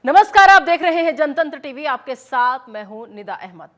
नमस्कार, आप देख रहे हैं जनतंत्र टीवी। आपके साथ मैं हूं निदा अहमद।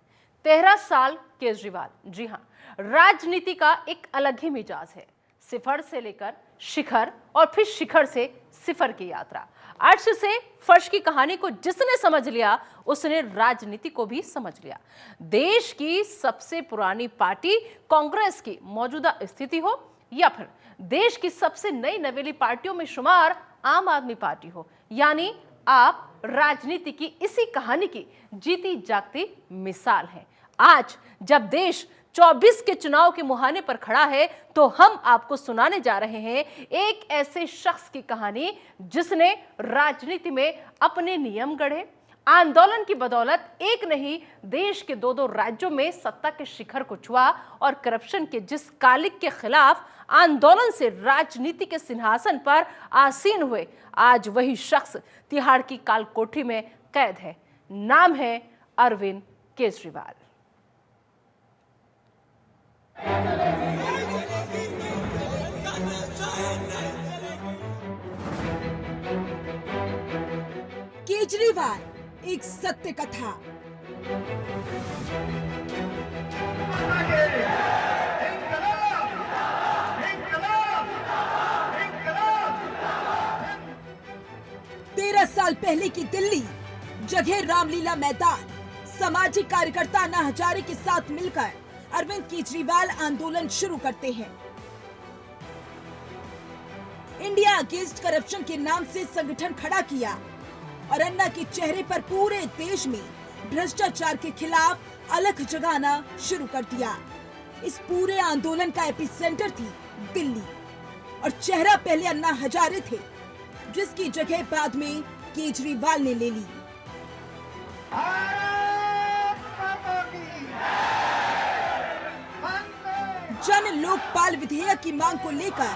13 साल केजरीवाल। जी हां, राजनीति का एक अलग ही मिजाज है। सिफर से लेकर शिखर और फिर शिखर से सिफर की यात्रा। अर्श से फर्श की कहानी को जिसने समझ लिया उसने राजनीति को भी समझ लिया। देश की सबसे पुरानी पार्टी कांग्रेस की मौजूदा स्थिति हो या फिर देश की सबसे नई नवेली पार्टियों में शुमार आम आदमी पार्टी हो, यानी आप राजनीति की इसी कहानी की जीती जागती मिसाल हैं। आज जब देश 24 के चुनाव के मुहाने पर खड़ा है तो हम आपको सुनाने जा रहे हैं एक ऐसे शख्स की कहानी जिसने राजनीति में अपने नियम गढ़े। आंदोलन की बदौलत एक नहीं, देश के दो राज्यों में सत्ता के शिखर को छुआ और करप्शन के जिस कालिक के खिलाफ आंदोलन से राजनीति के सिंहासन पर आसीन हुए, आज वही शख्स तिहाड़ की काल कोठरी में कैद है। नाम है अरविंद केजरीवाल। केजरीवाल एक सत्य कथा। साल पहले की दिल्ली, जगह रामलीला मैदान। सामाजिक कार्यकर्ता अन्ना हजारे के साथ मिलकर अरविंद केजरीवाल आंदोलन शुरू करते हैं। इंडिया अगेंस्ट करप्शन के नाम से संगठन खड़ा किया और अन्ना के चेहरे पर पूरे देश में भ्रष्टाचार के खिलाफ अलख जगाना शुरू कर दिया। इस पूरे आंदोलन का एपिसेंटर थी दिल्ली और चेहरा पहले अन्ना हजारे थे, जिसकी जगह बाद में केजरीवाल ने ले ली। जन लोकपाल विधेयक की मांग को लेकर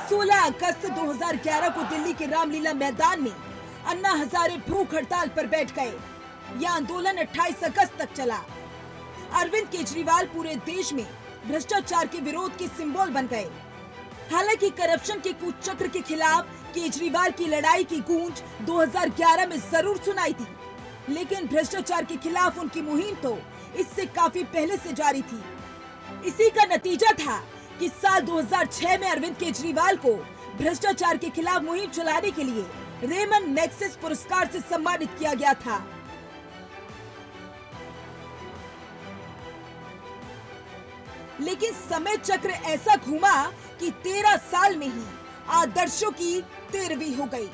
16 अगस्त 2011 को दिल्ली के रामलीला मैदान में अन्ना हजारे भूख हड़ताल पर बैठ गए। यह आंदोलन 28 अगस्त तक चला। अरविंद केजरीवाल पूरे देश में भ्रष्टाचार के विरोध के सिंबल बन गए। हालांकि करप्शन के कुचक्र के खिलाफ केजरीवाल की लड़ाई की गूंज 2011 में जरूर सुनाई थी, लेकिन भ्रष्टाचार के खिलाफ उनकी मुहिम तो इससे काफी पहले से जारी थी। इसी का नतीजा था कि साल 2006 में अरविंद केजरीवाल को भ्रष्टाचार के खिलाफ मुहिम चलाने के लिए रेमन मैग्सेसे पुरस्कार से सम्मानित किया गया था। लेकिन समय चक्र ऐसा घूमा कि 13 साल में ही आदर्शों की 13वीं हो गई।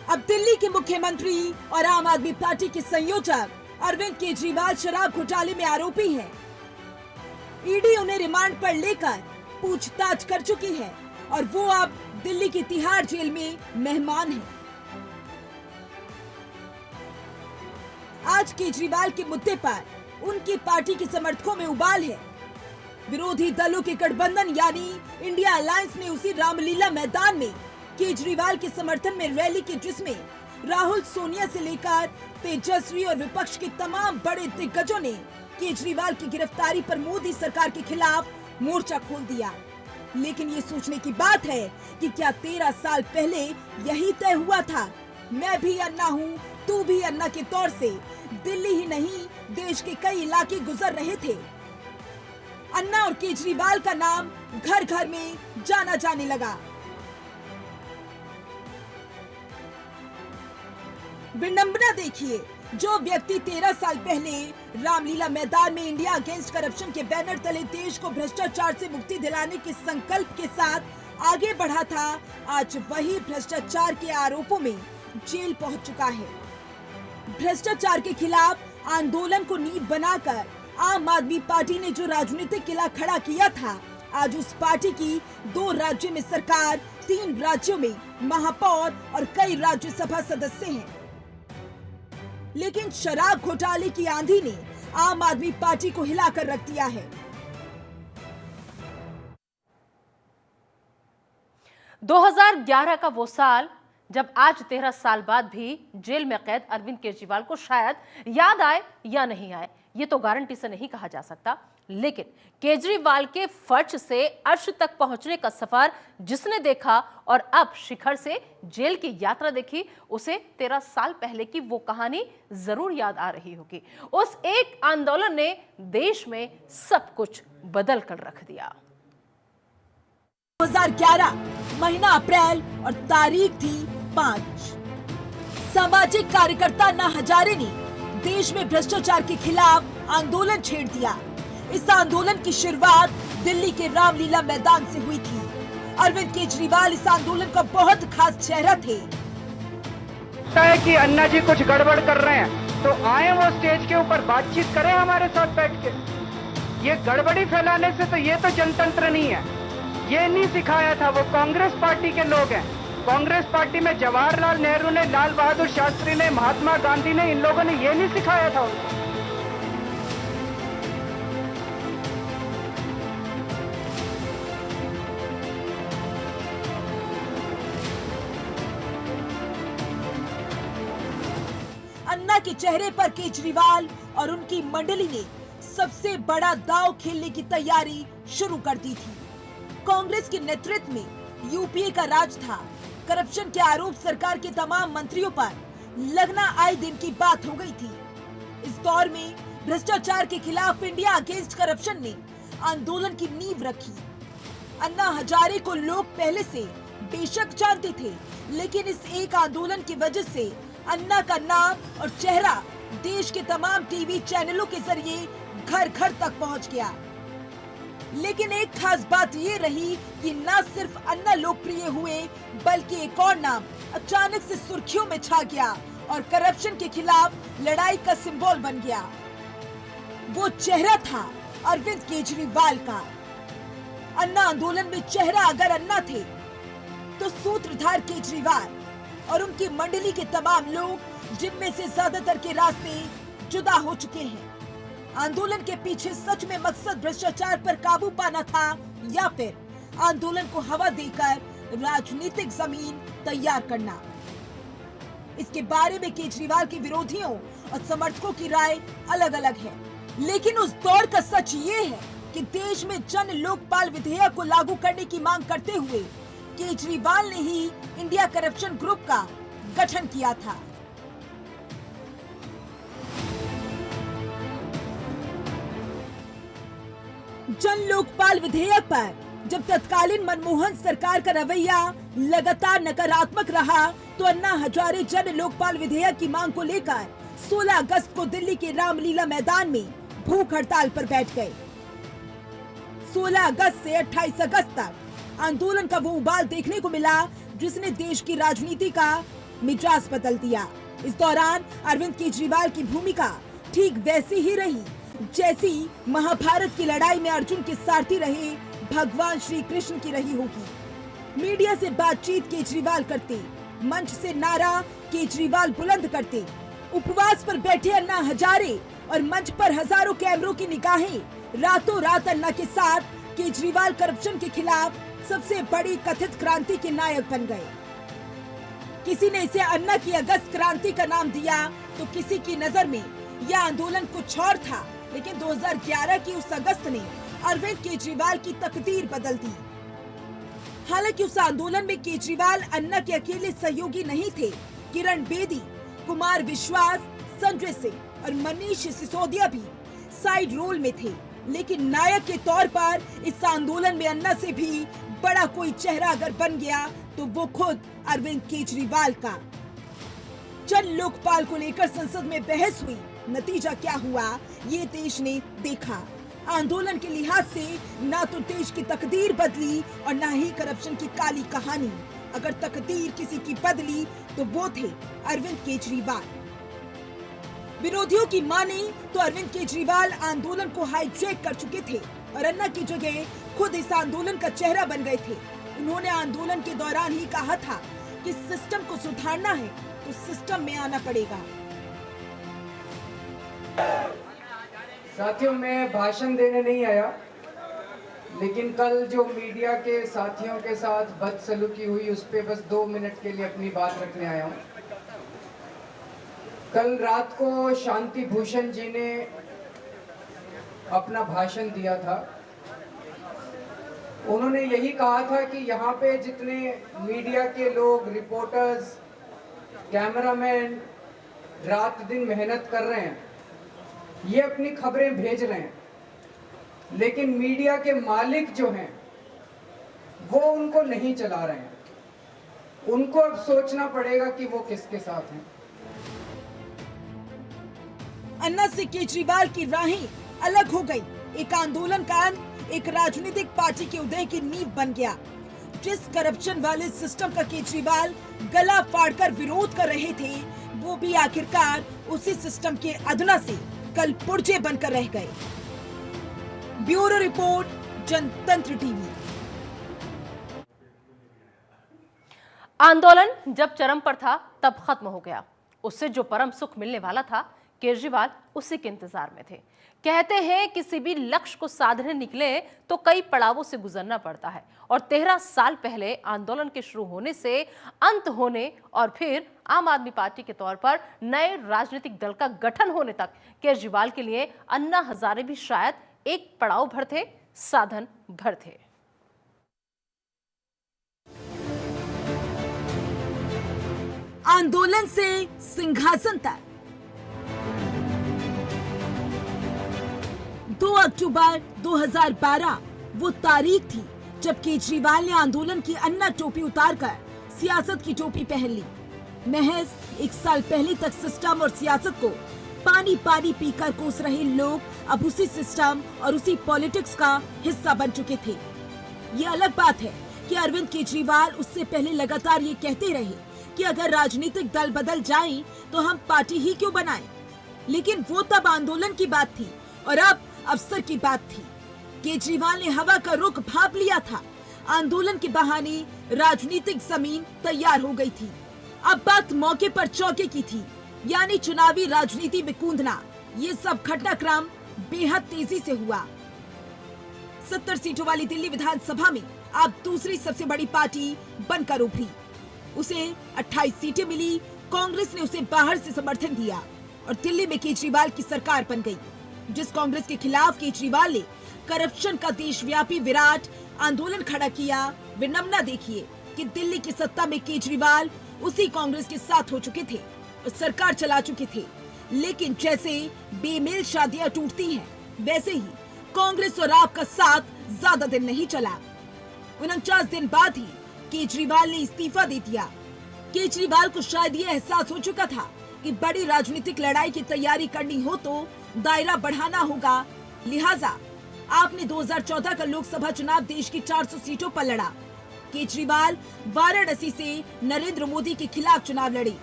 अब दिल्ली के मुख्यमंत्री और आम आदमी पार्टी के संयोजक अरविंद केजरीवाल शराब घोटाले में आरोपी हैं। ईडी उन्हें रिमांड पर लेकर पूछताछ कर चुकी है और वो अब दिल्ली की तिहाड़ जेल में मेहमान हैं। आज केजरीवाल के मुद्दे पर उनकी पार्टी के समर्थकों में उबाल है। विरोधी दलों के गठबंधन यानी इंडिया अलायंस ने उसी रामलीला मैदान में केजरीवाल के समर्थन में रैली की, जिसमें राहुल, सोनिया से लेकर तेजस्वी और विपक्ष के तमाम बड़े दिग्गजों ने केजरीवाल की गिरफ्तारी पर मोदी सरकार के खिलाफ मोर्चा खोल दिया। लेकिन ये सोचने की बात है कि क्या 13 साल पहले यही तय हुआ था, मैं भी अन्ना हूँ, तू भी अन्ना के तौर से दिल्ली ही नहीं देश के कई इलाके गुजर रहे थे। अन्ना और केजरीवाल का नाम घर घर में जाना जाने लगा। विडंबना देखिए, जो व्यक्ति 13 साल पहले रामलीला मैदान में इंडिया अगेंस्ट करप्शन के बैनर तले देश को भ्रष्टाचार से मुक्ति दिलाने के संकल्प के साथ आगे बढ़ा था, आज वही भ्रष्टाचार के आरोपों में जेल पहुंच चुका है। भ्रष्टाचार के खिलाफ आंदोलन को नींव बनाकर आम आदमी पार्टी ने जो राजनीतिक किला खड़ा किया था, आज उस पार्टी की 2 राज्यों में सरकार, 3 राज्यों में महापौर और कई राज्यसभा सदस्य हैं। लेकिन शराब घोटाले की आंधी ने आम आदमी पार्टी को हिलाकर रख दिया है। 2011 का वो साल जब आज 13 साल बाद भी जेल में कैद अरविंद केजरीवाल को शायद याद आए या नहीं आए, ये तो गारंटी से नहीं कहा जा सकता। लेकिन केजरीवाल के फर्श से अर्श तक पहुंचने का सफर जिसने देखा और अब शिखर से जेल की यात्रा देखी, उसे 13 साल पहले की वो कहानी जरूर याद आ रही होगी। उस एक आंदोलन ने देश में सब कुछ बदल कर रख दिया। 2011 महीना अप्रैल और तारीख थी 5। सामाजिक कार्यकर्ता अन्ना हजारे ने देश में भ्रष्टाचार के खिलाफ आंदोलन छेड़ दिया। इस आंदोलन की शुरुआत दिल्ली के रामलीला मैदान से हुई थी। अरविंद केजरीवाल इस आंदोलन का बहुत खास चेहरा थे। है कि अन्ना जी कुछ गड़बड़ कर रहे हैं तो आए वो स्टेज के ऊपर बातचीत करें हमारे साथ बैठ के। ये गड़बड़ी फैलाने से तो ये तो जनतंत्र नहीं है। ये नहीं सिखाया था, वो कांग्रेस पार्टी के लोग हैं। कांग्रेस पार्टी में जवाहरलाल नेहरू ने, लाल बहादुर शास्त्री ने, महात्मा गांधी ने, इन लोगों ने ये नहीं सिखाया था उनको। अन्ना के चेहरे पर केजरीवाल और उनकी मंडली ने सबसे बड़ा दांव खेलने की तैयारी शुरू कर दी थी। कांग्रेस के नेतृत्व में यूपीए का राज था। करप्शन के आरोप सरकार के तमाम मंत्रियों पर लगना आए दिन की बात हो गई थी। इस दौर में भ्रष्टाचार के खिलाफ इंडिया अगेंस्ट करप्शन ने आंदोलन की नींव रखी। अन्ना हजारे को लोग पहले से बेशक जानते थे, लेकिन इस एक आंदोलन की वजह से अन्ना का नाम और चेहरा देश के तमाम टीवी चैनलों के जरिए घर घर तक पहुंच गया। लेकिन एक खास बात ये रही कि न सिर्फ अन्ना लोकप्रिय हुए, बल्कि एक और नाम अचानक से सुर्खियों में छा गया और करप्शन के खिलाफ लड़ाई का सिंबल बन गया। वो चेहरा था अरविंद केजरीवाल का। अन्ना आंदोलन में चेहरा अगर अन्ना थे, तो सूत्रधार केजरीवाल और उनकी मंडली के तमाम लोग, जिनमें से ज्यादातर के रास्ते जुदा हो चुके हैं। आंदोलन के पीछे सच में मकसद भ्रष्टाचार पर काबू पाना था, या फिर आंदोलन को हवा देकर राजनीतिक जमीन तैयार करना। इसके बारे में केजरीवाल के विरोधियों और समर्थकों की राय अलग अलग है। लेकिन उस दौर का सच ये है कि देश में जन लोकपाल विधेयक को लागू करने की मांग करते हुए केजरीवाल ने ही इंडिया करप्शन ग्रुप का गठन किया था। जन लोकपाल विधेयक पर जब तत्कालीन मनमोहन सरकार का रवैया लगातार नकारात्मक रहा, तो अन्ना हजारे जन लोकपाल विधेयक की मांग को लेकर 16 अगस्त को दिल्ली के रामलीला मैदान में भूख हड़ताल पर बैठ गए। 16 अगस्त से 28 अगस्त तक आंदोलन का वो उबाल देखने को मिला जिसने देश की राजनीति का मिजाज बदल दिया। इस दौरान अरविंद केजरीवाल की भूमिका ठीक वैसी ही रही जैसी महाभारत की लड़ाई में अर्जुन के सारथी रहे भगवान श्री कृष्ण की रही होगी। मीडिया से बातचीत केजरीवाल करते, मंच से नारा केजरीवाल बुलंद करते। उपवास पर बैठे अन्ना हजारे और मंच पर हजारों कैमरों की निगाहें रातों रात अन्ना के साथ केजरीवाल करप्शन के खिलाफ सबसे बड़ी कथित क्रांति के नायक बन गए। किसी ने इसे अन्ना की अगस्त क्रांति का नाम दिया, तो किसी की नजर में यह आंदोलन कुछ और था। लेकिन 2011 की उस अगस्त ने अरविंद केजरीवाल की तकदीर बदल दी। हालांकि उस आंदोलन में केजरीवाल अन्ना के अकेले सहयोगी नहीं थे। किरण बेदी, कुमार विश्वास, संजय सिंह और मनीष सिसोदिया भी साइड रोल में थे। लेकिन नायक के तौर पर इस आंदोलन में अन्ना से भी बड़ा कोई चेहरा अगर बन गया, तो वो खुद अरविंद केजरीवाल का। जन लोकपाल को लेकर संसद में बहस हुई। नतीजा क्या हुआ, ये देश ने देखा। आंदोलन के लिहाज से ना तो देश की तकदीर बदली और ना ही करप्शन की काली कहानी। अगर तकदीर किसी की बदली तो वो थे अरविंद केजरीवाल। विरोधियों की माने तो अरविंद केजरीवाल आंदोलन को हाईजैक कर चुके थे और अन्ना की जगह खुद इस आंदोलन का चेहरा बन गए थे। उन्होंने आंदोलन के दौरान ही कहा था कि सिस्टम को सुधारना है तो सिस्टम में आना पड़ेगा। साथियों, मैं भाषण देने नहीं आया, लेकिन कल जो मीडिया के साथियों के साथ बदसलूकी हुई उस पे बस 2 मिनट के लिए अपनी बात रखने आया हूँ। कल रात को शांति भूषण जी ने अपना भाषण दिया था। उन्होंने यही कहा था कि यहाँ पे जितने मीडिया के लोग, रिपोर्टर्स, कैमरामैन रात दिन मेहनत कर रहे हैं, ये अपनी खबरें भेज रहे हैं, लेकिन मीडिया के मालिक जो हैं वो उनको नहीं चला रहे हैं। उनको अब सोचना पड़ेगा कि वो किसके साथ हैं। अन्ना से केजरीवाल की राहें अलग हो गई। एक आंदोलन का अंत एक राजनीतिक पार्टी के उदय की नींव बन गया। जिस करप्शन वाले सिस्टम का केजरीवाल गला फाड़कर विरोध कर रहे थे, वो भी आखिरकार उसी सिस्टम के अधुना से कल पुर्जे बनकर रह गए। ब्यूरो रिपोर्ट, जनतंत्र टीवी। आंदोलन जब चरम पर था तब खत्म हो गया। उससे जो परम सुख मिलने वाला था, केजरीवाल उसी के इंतजार में थे। कहते हैं किसी भी लक्ष्य को साधने निकले तो कई पड़ावों से गुजरना पड़ता है, और 13 साल पहले आंदोलन के शुरू होने से अंत होने और फिर आम आदमी पार्टी के तौर पर नए राजनीतिक दल का गठन होने तक केजरीवाल के लिए अन्ना हजारे भी शायद एक पड़ाव भर थे, साधन भर थे। आंदोलन से सिंहासन तक 2 अक्टूबर 2012 वो तारीख थी जब केजरीवाल ने आंदोलन की अन्ना टोपी उतारकर सियासत की टोपी पहन ली। महज 1 साल पहले तक सिस्टम और सियासत को पानी पानी पीकर कोस रहे लोग अब उसी सिस्टम और उसी पॉलिटिक्स का हिस्सा बन चुके थे। ये अलग बात है कि अरविंद केजरीवाल उससे पहले लगातार ये कहते रहे कि अगर राजनीतिक दल बदल जाएं तो हम पार्टी ही क्यों बनाएं। लेकिन वो तब आंदोलन की बात थी और अब अवसर की बात थी। केजरीवाल ने हवा का रुख भांप लिया था। आंदोलन के बहाने राजनीतिक जमीन तैयार हो गई थी। अब बात मौके पर चौके की थी, यानी चुनावी राजनीति में कूदना। ये सब घटनाक्रम बेहद तेजी से हुआ। 70 सीटों वाली दिल्ली विधानसभा में अब दूसरी सबसे बड़ी पार्टी बनकर उभरी। उसे 28 सीटें मिली। कांग्रेस ने उसे बाहर से समर्थन दिया और दिल्ली में केजरीवाल की सरकार बन गई। जिस कांग्रेस के खिलाफ केजरीवाल ने करप्शन का देशव्यापी विराट आंदोलन खड़ा किया, वे नमूना देखिए कि दिल्ली की सत्ता में केजरीवाल उसी कांग्रेस के साथ हो चुके थे और सरकार चला चुके थे। लेकिन जैसे बेमेल शादियां टूटती हैं, वैसे ही कांग्रेस और आप का साथ ज्यादा दिन नहीं चला। 49 दिन बाद ही केजरीवाल ने इस्तीफा दे दिया। केजरीवाल को शायद ये एहसास हो चुका था कि बड़ी राजनीतिक लड़ाई की तैयारी करनी हो तो दायरा बढ़ाना होगा। लिहाजा आपने 2014 का लोकसभा चुनाव देश की 400 सीटों पर लड़ा। केजरीवाल वाराणसी से नरेंद्र मोदी के खिलाफ चुनाव लड़े।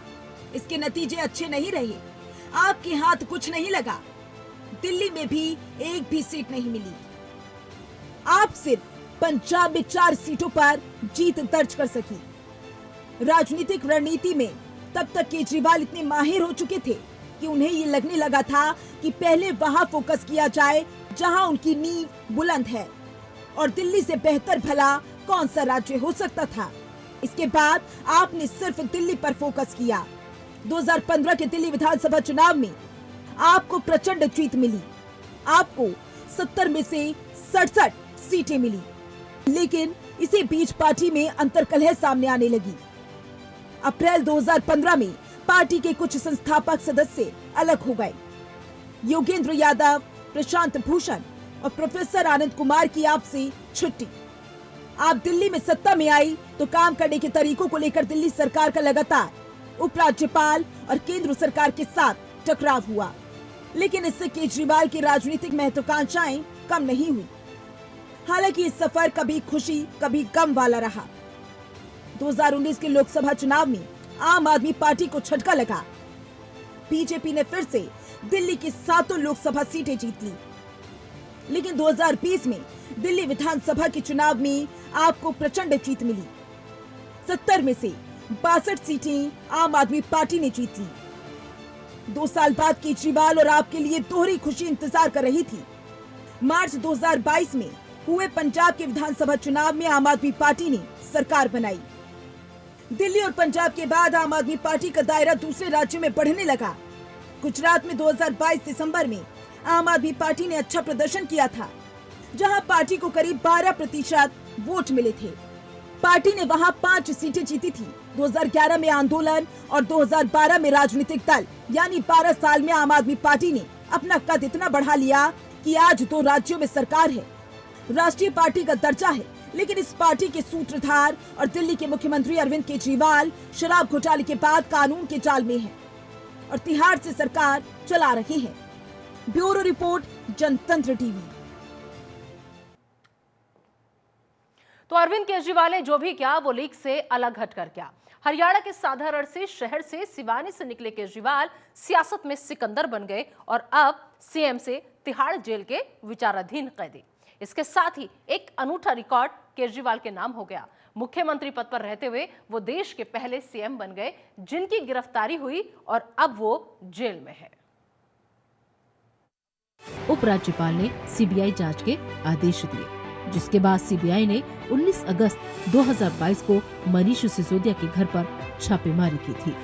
इसके नतीजे अच्छे नहीं रहे। आपके हाथ कुछ नहीं लगा। दिल्ली में भी एक भी सीट नहीं मिली। आप सिर्फ पंजाब में 4 सीटों पर जीत दर्ज कर सकी। राजनीतिक रणनीति में तब तक केजरीवाल इतने माहिर हो चुके थे कि उन्हें ये लगने लगा था कि पहले वहां फोकस किया जाए जहां उनकी नींव बुलंद है, और दिल्ली से बेहतर भला कौन सा राज्य हो सकता था। इसके बाद आपने सिर्फ दिल्ली पर फोकस किया। 2015 के दिल्ली विधानसभा चुनाव में आपको प्रचंड जीत मिली। आपको 70 में से 67 सीटें मिली। लेकिन इसी बीच पार्टी में अंतर्कलह सामने आने लगी। अप्रैल 2015 में पार्टी के कुछ संस्थापक सदस्य अलग हो गए। योगेंद्र यादव, प्रशांत भूषण और प्रोफेसर आनंद कुमार की आपसे छुट्टी। आप दिल्ली में सत्ता में आई तो काम करने के तरीकों को लेकर दिल्ली सरकार का लगातार उपराज्यपाल और केंद्र सरकार के साथ टकराव हुआ। लेकिन इससे केजरीवाल की राजनीतिक महत्वाकांक्षाएं कम नहीं हुई। हालांकि इस सफर कभी खुशी कभी गम वाला रहा। 2019 के लोकसभा चुनाव में आम आदमी पार्टी को झटका लगा। बीजेपी ने फिर से दिल्ली की 7 लोकसभा सीटें जीत ली। लेकिन 2020 में दिल्ली विधानसभा के चुनाव में आपको प्रचंड जीत मिली। 70 में से 62 सीटें आम आदमी पार्टी ने जीत ली। 2 साल बाद केजरीवाल और आपके लिए दोहरी खुशी इंतजार कर रही थी। मार्च 2022 में हुए पंजाब के विधानसभा चुनाव में आम आदमी पार्टी ने सरकार बनाई। दिल्ली और पंजाब के बाद आम आदमी पार्टी का दायरा दूसरे राज्यों में बढ़ने लगा। गुजरात में 2022 दिसंबर में आम आदमी पार्टी ने अच्छा प्रदर्शन किया था, जहां पार्टी को करीब 12% वोट मिले थे। पार्टी ने वहां 5 सीटें जीती थी। 2011 में आंदोलन और 2012 में राजनीतिक दल, यानी 12 साल में आम आदमी पार्टी ने अपना कद इतना बढ़ा लिया कि आज 2 राज्यों में सरकार है, राष्ट्रीय पार्टी का दर्जा है। लेकिन इस पार्टी के सूत्रधार और दिल्ली के मुख्यमंत्री अरविंद केजरीवाल शराब घोटाले के बाद कानून के जाल में हैं और तिहाड़ से सरकार चला रहे हैं। ब्यूरो रिपोर्ट, जनतंत्र टीवी। तो अरविंद केजरीवाल ने जो भी किया वो लीक से अलग हटकर किया। हरियाणा के साधारण से शहर से सिवानी से निकले केजरीवाल सियासत में सिकंदर बन गए और अब सीएम से तिहाड़ जेल के विचाराधीन कैदी। इसके साथ ही एक अनूठा रिकॉर्ड केजरीवाल के नाम हो गया। मुख्यमंत्री पद पर रहते हुए वो देश के पहले सीएम बन गए जिनकी गिरफ्तारी हुई और अब वो जेल में है। उपराज्यपाल ने सीबीआई जांच के आदेश दिए, जिसके बाद सीबीआई ने 19 अगस्त 2022 को मनीष सिसोदिया के घर पर छापेमारी की थी।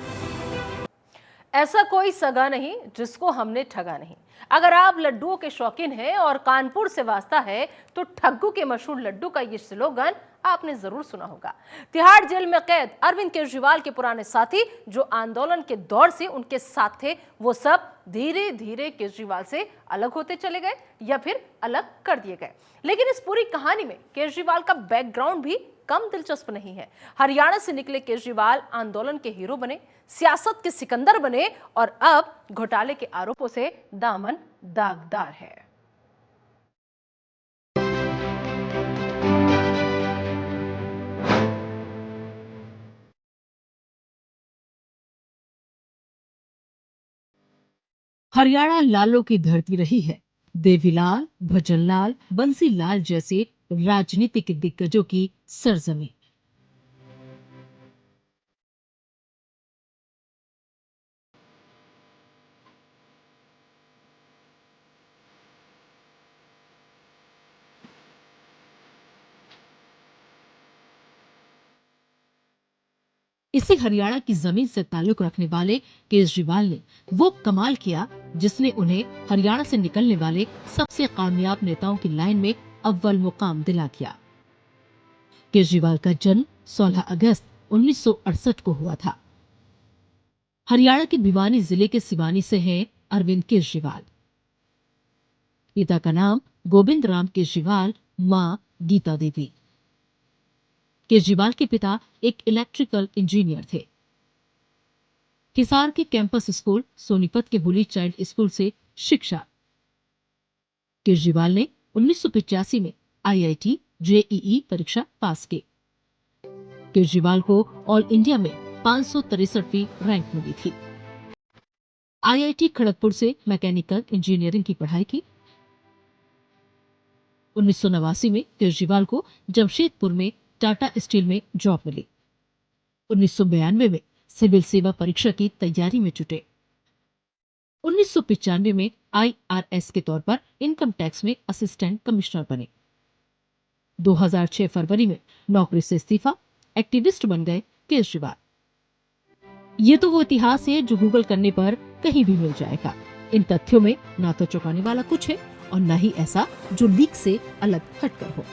ऐसा कोई सगा नहीं जिसको हमने ठगा नहीं। अगर आप लड्डुओं के शौकीन हैं और कानपुर से वास्ता है तो ठग्गू के मशहूर लड्डू का ये स्लोगन आपने जरूर सुना होगा। तिहाड़ जेल में कैद अरविंद केजरीवाल के पुराने साथी जो आंदोलन के दौर से उनके साथ थे, वो सब धीरे धीरे केजरीवाल से अलग होते चले गए या फिर अलग कर दिए गए। लेकिन इस पूरी कहानी में केजरीवाल का बैकग्राउंड भी कम दिलचस्प नहीं है। हरियाणा से निकले केजरीवाल आंदोलन के हीरो बने, सियासत के सिकंदर बने और अब घोटाले के आरोपों से दामन दागदार है। हरियाणा लालों की धरती रही है। देवीलाल, भजनलाल, बंसीलाल जैसे राजनीतिक दिग्गजों की सरजमीं। इसी हरियाणा की जमीन से ताल्लुक रखने वाले केजरीवाल ने वो कमाल किया जिसने उन्हें हरियाणा से निकलने वाले सबसे कामयाब नेताओं की लाइन में अव्वल मुकाम दिला दिया। केजरीवाल का जन्म 16 अगस्त 1968 को हुआ था। हरियाणा के भिवानी जिले के सिवानी से हैं अरविंद केजरीवाल। पिता का नाम गोविंद राम केजरीवाल, मां गीता देवी। केजरीवाल के पिता एक इलेक्ट्रिकल इंजीनियर थे। हिसार के कैंपस स्कूल सोनीपत के बुली चाइल्ड स्कूल से शिक्षा। केजरीवाल ने 1985 में आईआईटी जेईई परीक्षा पास की। केजरीवाल को ऑल इंडिया में 563वीं रैंक मिली थी। आईआईटी खड़गपुर से मैकेनिकल इंजीनियरिंग की पढ़ाई की। 1989 में केजरीवाल को जमशेदपुर में टाटा स्टील में जॉब मिली। 1992 में सिविल सेवा परीक्षा की तैयारी में जुटे। 1995 में आईआरएस के तौर पर इनकम टैक्स में असिस्टेंट कमिश्नर बने। 2006 फरवरी में नौकरी से इस्तीफा, एक्टिविस्ट बन गए केजरीवाल। ये तो वो इतिहास है जो गूगल करने पर कहीं भी मिल जाएगा। इन तथ्यों में ना तो चौंकाने वाला कुछ है और न ही ऐसा जो लीक से अलग हटकर हो।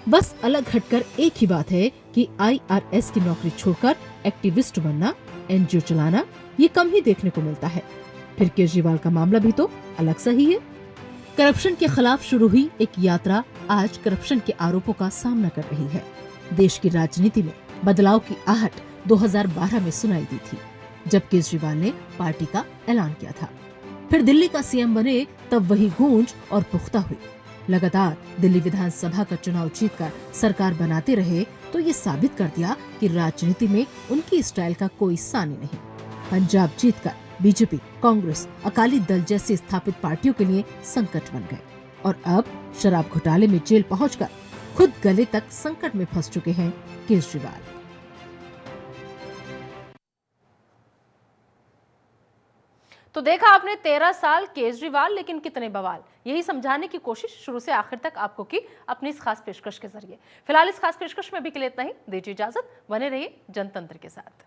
बस अलग हटकर एक ही बात है कि आईआरएस की नौकरी छोड़कर एक्टिविस्ट बनना, एनजीओ चलाना, ये कम ही देखने को मिलता है। फिर केजरीवाल का मामला भी तो अलग सा ही है। करप्शन के खिलाफ शुरू हुई एक यात्रा आज करप्शन के आरोपों का सामना कर रही है। देश की राजनीति में बदलाव की आहट 2012 में सुनाई दी थी, जब केजरीवाल ने पार्टी का ऐलान किया था। फिर दिल्ली का सीएम बने तब वही गूंज और पुख्ता हुई। लगातार दिल्ली विधानसभा का चुनाव जीतकर सरकार बनाते रहे तो ये साबित कर दिया कि राजनीति में उनकी स्टाइल का कोई सानी नहीं। पंजाब जीतकर बीजेपी, कांग्रेस, अकाली दल जैसी स्थापित पार्टियों के लिए संकट बन गए और अब शराब घोटाले में जेल पहुंचकर खुद गले तक संकट में फंस चुके हैं केजरीवाल। तो देखा आपने 13 साल केजरीवाल, लेकिन कितने बवाल। यही समझाने की कोशिश शुरू से आखिर तक आपको की अपनी इस खास पेशकश के जरिए। फिलहाल इस खास पेशकश में भी के लिए इतना ही। दीजिए इजाजत, बने रहिए जनतंत्र के साथ।